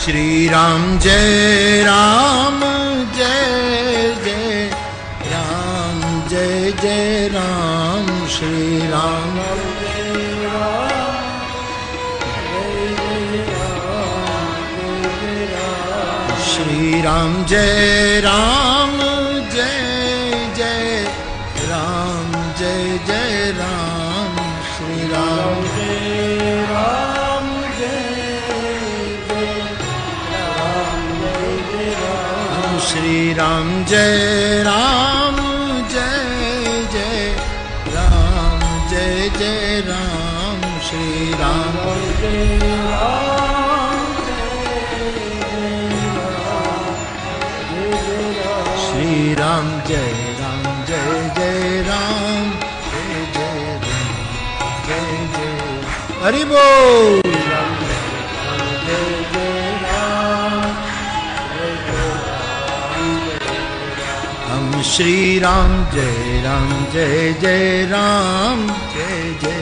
श्री राम जय राम जय जय राम जय जय राम श्री राम जय राम श्री राम जय राम जय जय राम जय जय राम श्री राम जय राम श्री राम जय राम जय जय राम जय जय राम श्री राम जय राम श्री राम जय जय राम जय जय राम जय जय हरि बोल श्री राम जय जय राम जय जय राम जय जय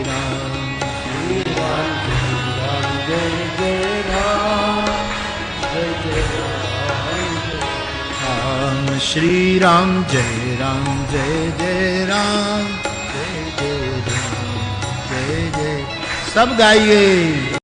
राम श्री राम जय जय राम जय जय राम श्री राम जय जय राम जय जय राम जय जय सब गाइए।